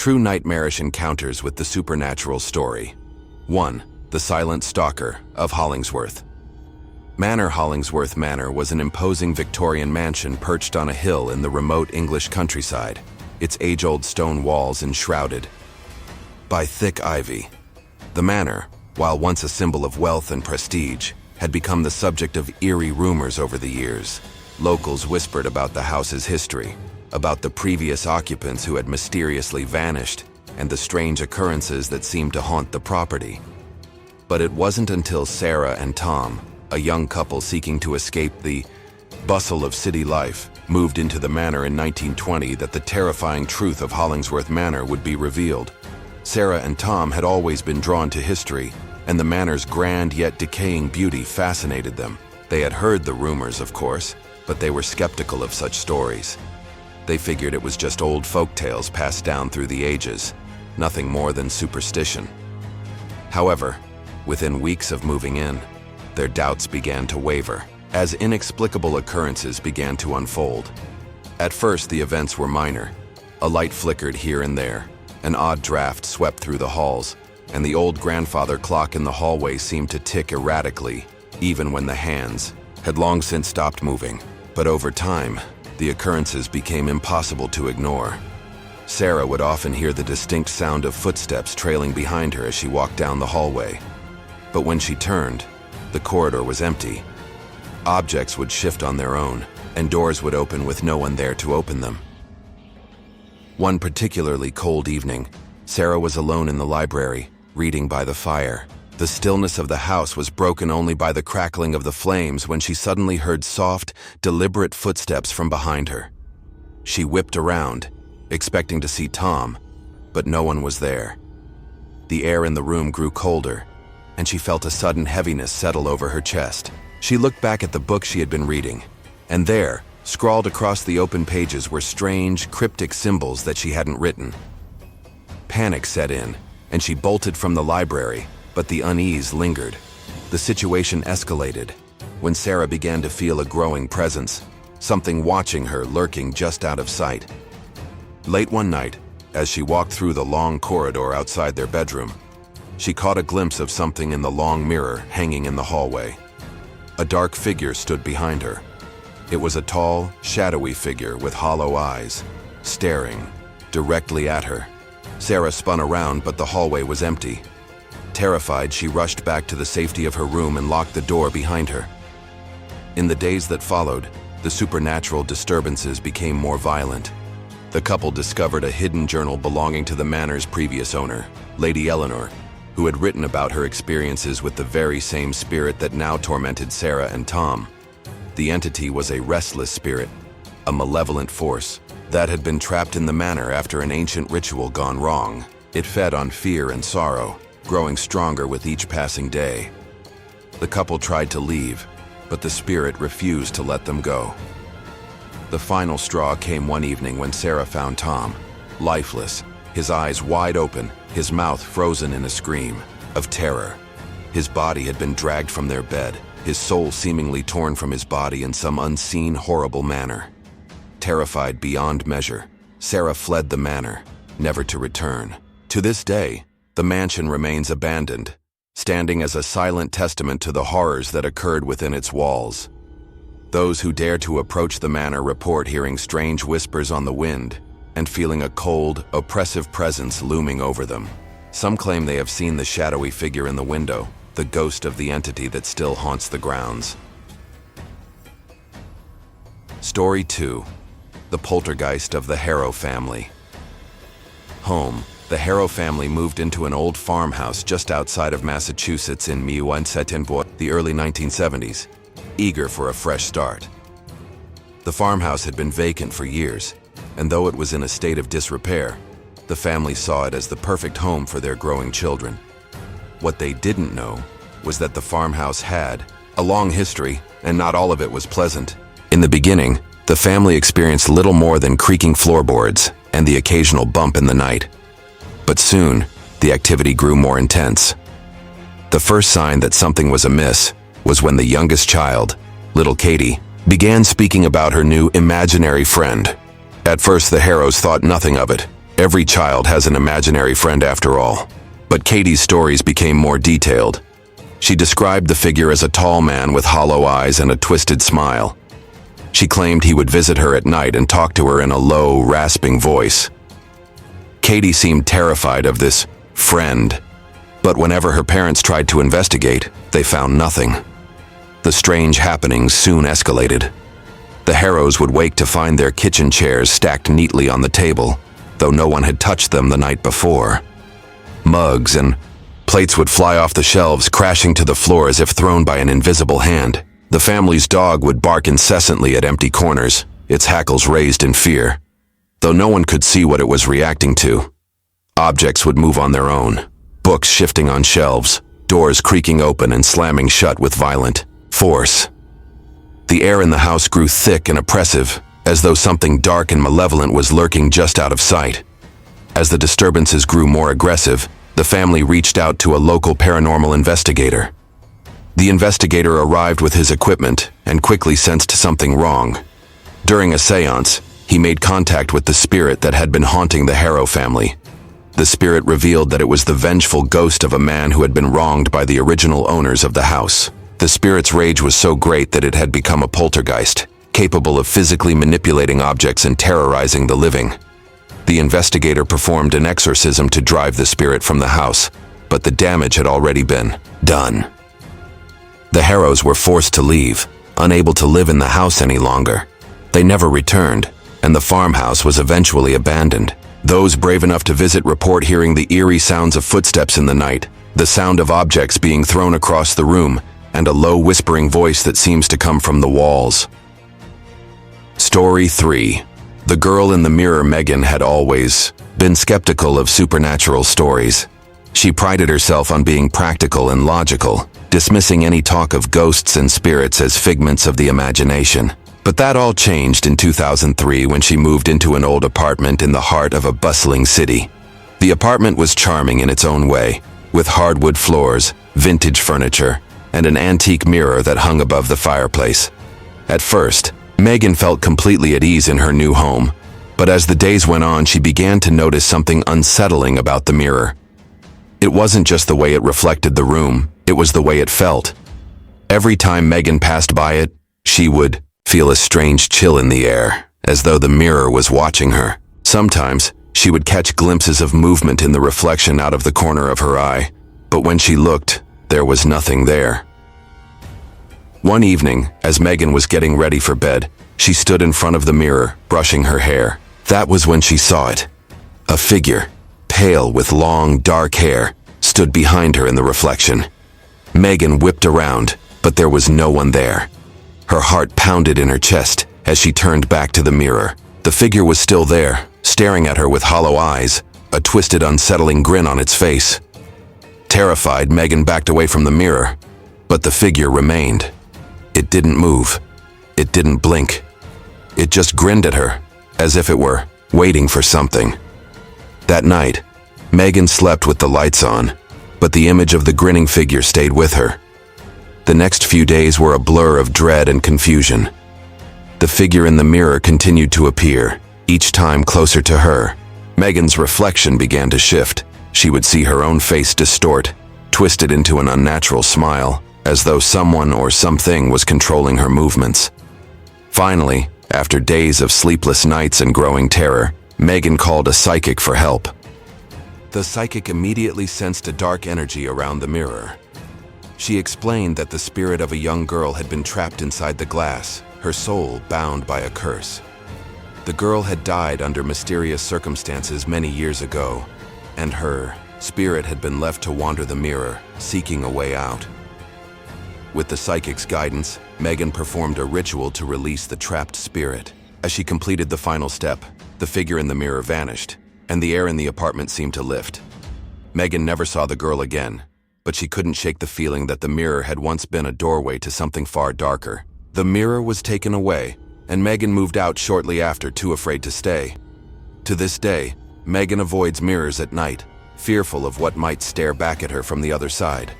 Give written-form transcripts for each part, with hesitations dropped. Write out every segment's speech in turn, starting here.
True nightmarish encounters with the supernatural story. 1. The Silent Stalker of Hollingsworth. Hollingsworth Manor was an imposing Victorian mansion perched on a hill in the remote English countryside, its age-old stone walls enshrouded by thick ivy. The manor, while once a symbol of wealth and prestige, had become the subject of eerie rumors over the years. Locals whispered about the house's history, about the previous occupants who had mysteriously vanished, and the strange occurrences that seemed to haunt the property. But it wasn't until Sarah and Tom, a young couple seeking to escape the bustle of city life, moved into the manor in 1920 that the terrifying truth of Hollingsworth Manor would be revealed. Sarah and Tom had always been drawn to history, and the manor's grand yet decaying beauty fascinated them. They had heard the rumors, of course, but they were skeptical of such stories. They figured it was just old folk tales passed down through the ages, nothing more than superstition. However, within weeks of moving in, their doubts began to waver, as inexplicable occurrences began to unfold. At first, the events were minor. A light flickered here and there, an odd draft swept through the halls, and the old grandfather clock in the hallway seemed to tick erratically, even when the hands had long since stopped moving. But over time, the occurrences became impossible to ignore. Sarah would often hear the distinct sound of footsteps trailing behind her as she walked down the hallway. But when she turned, the corridor was empty. Objects would shift on their own, and doors would open with no one there to open them. One particularly cold evening, Sarah was alone in the library, reading by the fire. The stillness of the house was broken only by the crackling of the flames when she suddenly heard soft, deliberate footsteps from behind her. She whipped around, expecting to see Tom, but no one was there. The air in the room grew colder, and she felt a sudden heaviness settle over her chest. She looked back at the book she had been reading, and there, scrawled across the open pages, were strange, cryptic symbols that she hadn't written. Panic set in, and she bolted from the library, but the unease lingered. The situation escalated when Sarah began to feel a growing presence, something watching her, lurking just out of sight. Late one night, as she walked through the long corridor outside their bedroom, she caught a glimpse of something in the long mirror hanging in the hallway. A dark figure stood behind her. It was a tall, shadowy figure with hollow eyes, staring directly at her. Sarah spun around, but the hallway was empty. Terrified, she rushed back to the safety of her room and locked the door behind her. In the days that followed, the supernatural disturbances became more violent. The couple discovered a hidden journal belonging to the manor's previous owner, Lady Eleanor, who had written about her experiences with the very same spirit that now tormented Sarah and Tom. The entity was a restless spirit, a malevolent force that had been trapped in the manor after an ancient ritual gone wrong. It fed on fear and sorrow, growing stronger with each passing day. The couple tried to leave, but the spirit refused to let them go. The final straw came one evening when Sarah found Tom, lifeless, his eyes wide open, his mouth frozen in a scream of terror. His body had been dragged from their bed, his soul seemingly torn from his body in some unseen, horrible manner. Terrified beyond measure, Sarah fled the manor, never to return. To this day, the mansion remains abandoned, standing as a silent testament to the horrors that occurred within its walls. Those who dare to approach the manor report hearing strange whispers on the wind and feeling a cold, oppressive presence looming over them. Some claim they have seen the shadowy figure in the window, the ghost of the entity that still haunts the grounds. Story 2. The Poltergeist of the Harrow Family. Home. The Harrow family moved into an old farmhouse just outside of Massachusetts in the early 1970s, eager for a fresh start. The farmhouse had been vacant for years, and though it was in a state of disrepair, the family saw it as the perfect home for their growing children. What they didn't know was that the farmhouse had a long history, and not all of it was pleasant. In the beginning, the family experienced little more than creaking floorboards and the occasional bump in the night. But soon, the activity grew more intense. The first sign that something was amiss was when the youngest child, little Katie, began speaking about her new imaginary friend. At first, the Harrows thought nothing of it. Every child has an imaginary friend after all. But Katie's stories became more detailed. She described the figure as a tall man with hollow eyes and a twisted smile. She claimed he would visit her at night and talk to her in a low, rasping voice. Katie seemed terrified of this friend, but whenever her parents tried to investigate, they found nothing. The strange happenings soon escalated. The Harrows would wake to find their kitchen chairs stacked neatly on the table, though no one had touched them the night before. Mugs and plates would fly off the shelves, crashing to the floor as if thrown by an invisible hand. The family's dog would bark incessantly at empty corners, its hackles raised in fear. Though no one could see what it was reacting to. Objects would move on their own, books shifting on shelves, doors creaking open and slamming shut with violent force. The air in the house grew thick and oppressive, as though something dark and malevolent was lurking just out of sight. As the disturbances grew more aggressive, the family reached out to a local paranormal investigator. The investigator arrived with his equipment and quickly sensed something wrong. During a seance, he made contact with the spirit that had been haunting the Harrow family. The spirit revealed that it was the vengeful ghost of a man who had been wronged by the original owners of the house. The spirit's rage was so great that it had become a poltergeist, capable of physically manipulating objects and terrorizing the living. The investigator performed an exorcism to drive the spirit from the house, but the damage had already been done. The Harrows were forced to leave, unable to live in the house any longer. They never returned, and the farmhouse was eventually abandoned. Those brave enough to visit report hearing the eerie sounds of footsteps in the night, the sound of objects being thrown across the room, and a low whispering voice that seems to come from the walls. Story 3. The girl in the mirror. Megan had always been skeptical of supernatural stories. She prided herself on being practical and logical, dismissing any talk of ghosts and spirits as figments of the imagination. But that all changed in 2003 when she moved into an old apartment in the heart of a bustling city. The apartment was charming in its own way, with hardwood floors, vintage furniture, and an antique mirror that hung above the fireplace. At first, Megan felt completely at ease in her new home, but as the days went on, she began to notice something unsettling about the mirror. It wasn't just the way it reflected the room, it was the way it felt. Every time Megan passed by it, she would feel a strange chill in the air, as though the mirror was watching her. Sometimes, she would catch glimpses of movement in the reflection out of the corner of her eye, but when she looked, there was nothing there. One evening, as Megan was getting ready for bed, she stood in front of the mirror, brushing her hair. That was when she saw it. A figure, pale with long, dark hair, stood behind her in the reflection. Megan whipped around, but there was no one there. Her heart pounded in her chest as she turned back to the mirror. The figure was still there, staring at her with hollow eyes, a twisted, unsettling grin on its face. Terrified, Megan backed away from the mirror, but the figure remained. It didn't move. It didn't blink. It just grinned at her, as if it were waiting for something. That night, Megan slept with the lights on, but the image of the grinning figure stayed with her. The next few days were a blur of dread and confusion. The figure in the mirror continued to appear, each time closer to her. Megan's reflection began to shift. She would see her own face distort, twisted into an unnatural smile, as though someone or something was controlling her movements. Finally, after days of sleepless nights and growing terror, Megan called a psychic for help. The psychic immediately sensed a dark energy around the mirror. She explained that the spirit of a young girl had been trapped inside the glass, her soul bound by a curse. The girl had died under mysterious circumstances many years ago, and her spirit had been left to wander the mirror, seeking a way out. With the psychic's guidance, Megan performed a ritual to release the trapped spirit. As she completed the final step, the figure in the mirror vanished, and the air in the apartment seemed to lift. Megan never saw the girl again, but she couldn't shake the feeling that the mirror had once been a doorway to something far darker. The mirror was taken away, and Megan moved out shortly after, too afraid to stay. To this day, Megan avoids mirrors at night, fearful of what might stare back at her from the other side.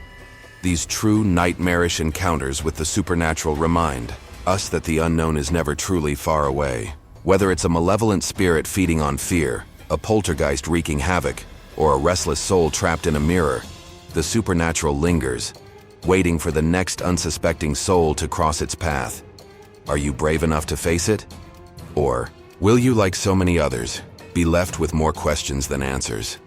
These true nightmarish encounters with the supernatural remind us that the unknown is never truly far away. Whether it's a malevolent spirit feeding on fear, a poltergeist wreaking havoc, or a restless soul trapped in a mirror, the supernatural lingers, waiting for the next unsuspecting soul to cross its path. Are you brave enough to face it? Or will you, like so many others, be left with more questions than answers?